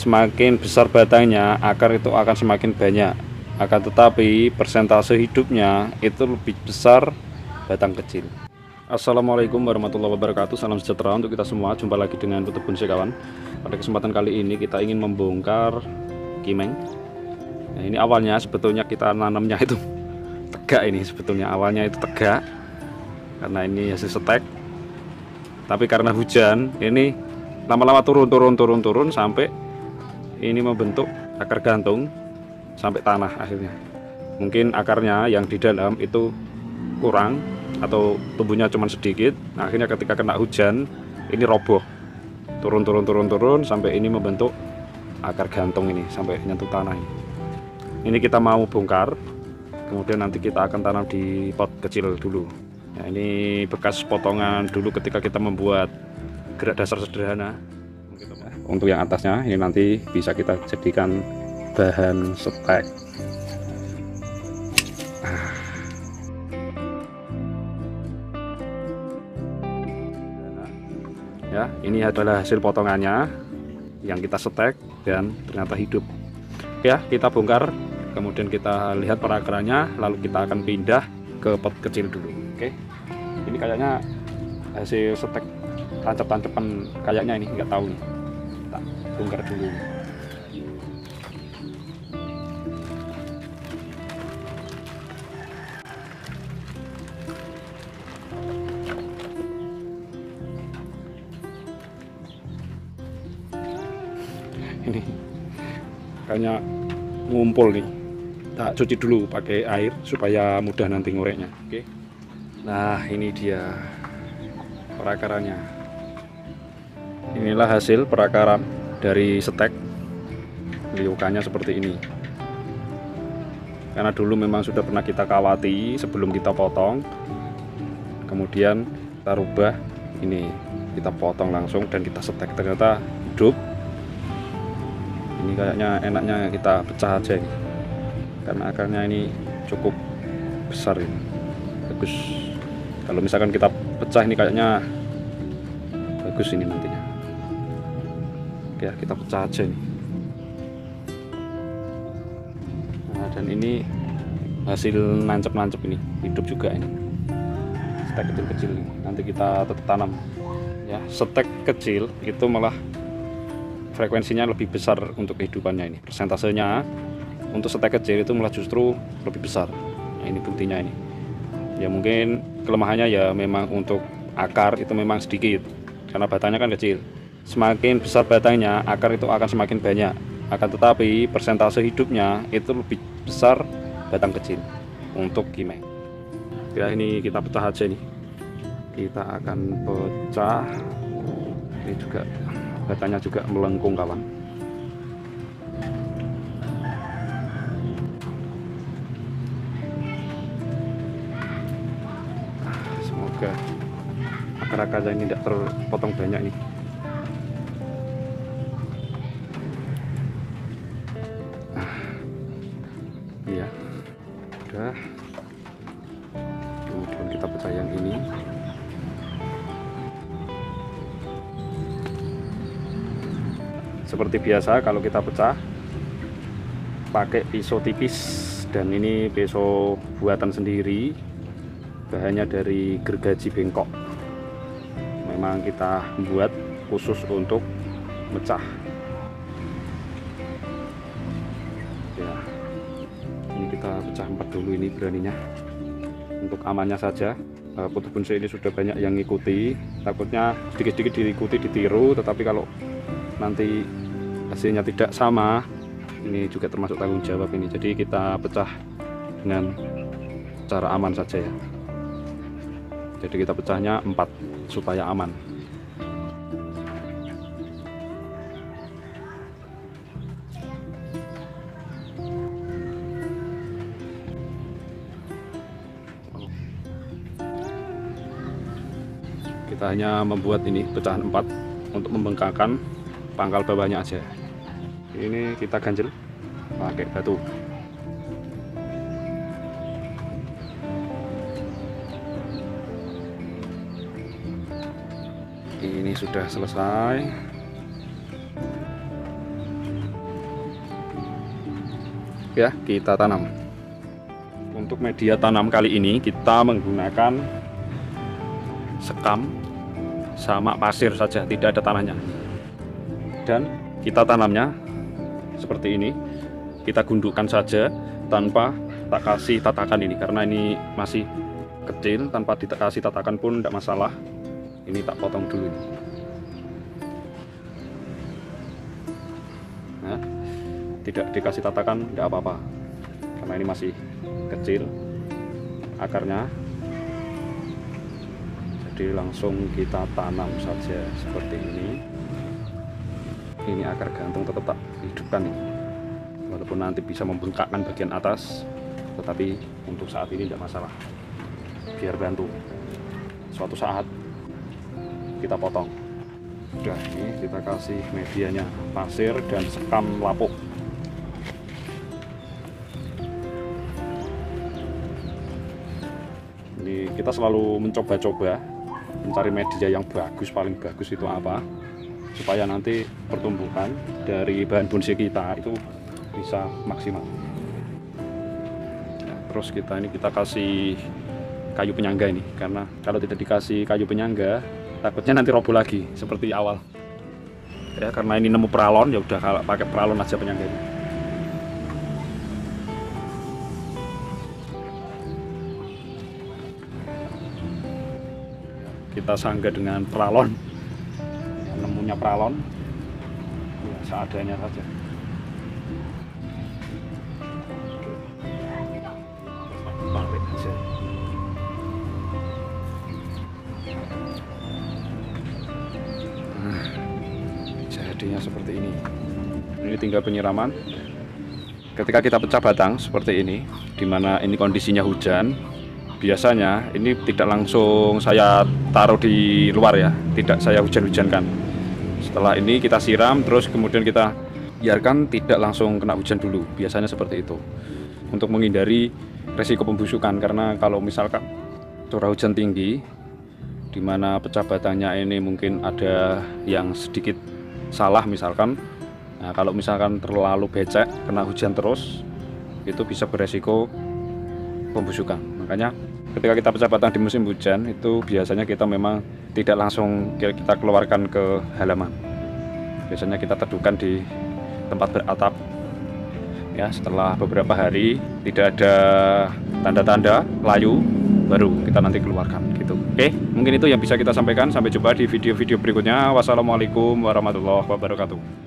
semakin besar batangnya, akar itu akan semakin banyak. Akan tetapi persentase hidupnya itu lebih besar batang kecil. Assalamualaikum warahmatullahi wabarakatuh. Salam sejahtera untuk kita semua. Jumpa lagi dengan Tutup Bonsai kawan. Pada kesempatan kali ini kita ingin membongkar kimeng. Nah, ini awalnya sebetulnya kita nanamnya itu tegak, ini sebetulnya awalnya itu tegak karena ini hasil setek. Tapi karena hujan ini lama-lama turun sampai ini membentuk akar gantung sampai tanah akhirnya. Mungkin akarnya yang di dalam itu kurang atau tumbuhnya cuma sedikit. Nah, akhirnya ketika kena hujan ini roboh, turun sampai ini membentuk akar gantung ini sampai nyentuh tanah ini. Ini kita mau bongkar, kemudian nanti kita akan tanam di pot kecil dulu. Nah, ini bekas potongan dulu ketika kita membuat gerak dasar sederhana. Untuk yang atasnya ini nanti bisa kita jadikan bahan setek. Ya, ini adalah hasil potongannya yang kita setek dan ternyata hidup. Ya, kita bongkar, kemudian kita lihat perakarannya, lalu kita akan pindah ke pot kecil dulu. Oke, ini kayaknya hasil setek tancap-tancapan, kayaknya ini nggak tahu nih. Kita bongkar dulu. Ini kayaknya ngumpul nih, tak cuci dulu pakai air supaya mudah nanti ngoreknya. Oke, nah ini dia perakarannya. Inilah hasil perakaran dari setek. Liukannya seperti ini, karena dulu memang sudah pernah kita kawati sebelum kita potong, kemudian kita rubah, ini kita potong langsung dan kita setek, ternyata hidup. Ini kayaknya enaknya kita pecah aja ini, karena akarnya ini cukup besar ini, bagus. Kalau misalkan kita pecah ini kayaknya bagus ini nantinya. Oke, kita pecah aja ini. Nah, dan ini hasil nancep-nancep ini, hidup juga ini. Setek kecil-kecil ini, nanti kita tetap tanam. Ya, setek kecil itu malah frekuensinya lebih besar untuk kehidupannya ini. Persentasenya untuk setek kecil itu malah justru lebih besar. Nah, ini buktinya ini. Ya mungkin kelemahannya ya memang untuk akar itu memang sedikit karena batangnya kan kecil. Semakin besar batangnya, akar itu akan semakin banyak. Akan tetapi persentase hidupnya itu lebih besar batang kecil untuk kimeng. Ya, ini kita pecah aja nih. Kita akan pecah. Ini juga batangnya juga melengkung kawan. Semoga akar-akarnya ini tidak terpotong banyak nih. Iya, udah. Kemudian kita pecah yang ini. Seperti biasa kalau kita pecah pakai pisau tipis, dan ini pisau buatan sendiri, bahannya dari gergaji bengkok, memang kita buat khusus untuk mecah. Ya, ini kita pecah 4 dulu ini beraninya, untuk amannya saja. Tutup bonsai ini sudah banyak yang ngikuti, takutnya sedikit-sedikit diikuti, ditiru, tetapi kalau nanti hasilnya tidak sama, ini juga termasuk tanggung jawab ini. Jadi kita pecah dengan cara aman saja ya. Jadi kita pecahnya 4 supaya aman. Kita hanya membuat ini pecahan 4 untuk membengkakkan pangkal bawahnya aja. Ini kita ganjel pakai batu. Ini sudah selesai. ya kita tanam. Untuk media tanam kali ini kita menggunakan sekam sama pasir saja, tidak ada tanahnya. Dan kita tanamnya seperti ini, kita gundukkan saja tanpa tak kasih tatakan ini, karena ini masih kecil. Tanpa dikasih tatakan pun tidak masalah. Ini tak potong dulu ini. Nah, tidak dikasih tatakan tidak apa-apa, karena ini masih kecil akarnya. Jadi langsung kita tanam saja seperti ini. Ini akar gantung tetap tak hidupkan nih, walaupun nanti bisa membengkakkan bagian atas, tetapi untuk saat ini tidak masalah, biar bantu suatu saat kita potong. Udah, ini kita kasih medianya pasir dan sekam lapuk. Ini kita selalu mencoba-coba mencari media yang bagus, paling bagus itu apa, supaya nanti pertumbuhan dari bahan bonsai kita itu bisa maksimal. Nah, terus kita kasih kayu penyangga ini, karena kalau tidak dikasih kayu penyangga takutnya nanti roboh lagi seperti awal. Ya, karena ini nemu peralon, ya udah kalau pakai peralon aja penyangga ini. Kita sangga dengan peralon, nemunya peralon ya, seadanya saja. Balik aja. Nah, jadinya seperti ini. Ini tinggal penyiraman. Ketika kita pecah batang seperti ini, dimana ini kondisinya hujan, biasanya ini tidak langsung saya taruh di luar ya, tidak saya hujan-hujankan. Setelah ini kita siram, terus kemudian kita biarkan tidak langsung kena hujan dulu. Biasanya seperti itu, untuk menghindari resiko pembusukan. Karena kalau misalkan curah hujan tinggi, dimana pecah batangnya ini mungkin ada yang sedikit salah misalkan, nah kalau misalkan terlalu becek, kena hujan terus, itu bisa beresiko pembusukan. Makanya ketika kita pecah batang di musim hujan, itu biasanya kita memang tidak langsung kita keluarkan ke halaman. Biasanya kita teduhkan di tempat beratap ya. Setelah beberapa hari tidak ada tanda-tanda layu, baru kita nanti keluarkan gitu. Oke, mungkin itu yang bisa kita sampaikan. Sampai jumpa di video-video berikutnya. Wassalamualaikum warahmatullahi wabarakatuh.